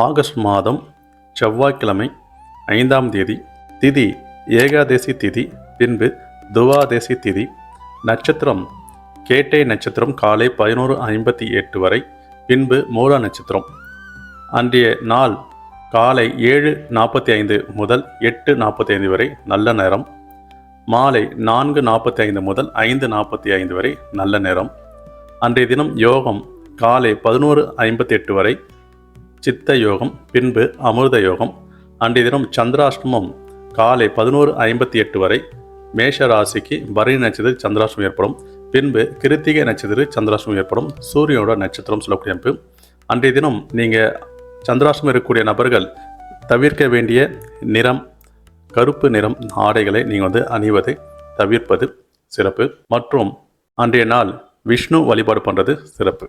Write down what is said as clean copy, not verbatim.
August மாதம் செவ்வாய்க்கிழமை 5ஆம் தேதி. திதி ஏகாதசி திதி, பின்பு துவாதசி திதி. நட்சத்திரம் கேட்டை நட்சத்திரம் காலை 11:58 வரை, பின்பு மூல நட்சத்திரம். அன்றைய நாள் காலை 7:45 முதல் 8:45 வரை நல்ல நேரம். மாலை 4:45 முதல் 5:45 வரை நல்ல நேரம். அன்றைய தினம் யோகம் காலை 11:58 வரை சித்த யோகம், பின்பு அமிர்த யோகம். அன்றைய தினம் சந்திராஷ்டமம் காலை 11:58 வரை. மேஷ ராசிக்கு பரணி நட்சத்திர சந்திராஷ்டமம் ஏற்படும், பின்பு கிருத்திகை நட்சத்திர சந்திராஷ்டமம் ஏற்படும். சூரியனோட நட்சத்திரம் சொல்லக்கூடிய அமைப்பு. அன்றைய தினம் நீங்கள் சந்திராஷ்டமம் இருக்கக்கூடிய நபர்கள் தவிர்க்க வேண்டிய நிறம் கருப்பு நிறம் ஆடைகளை நீங்கள் அணிவதை தவிர்ப்பது சிறப்பு. மற்றும் அன்றைய நாள் விஷ்ணு வழிபாடு பண்ணுறது சிறப்பு.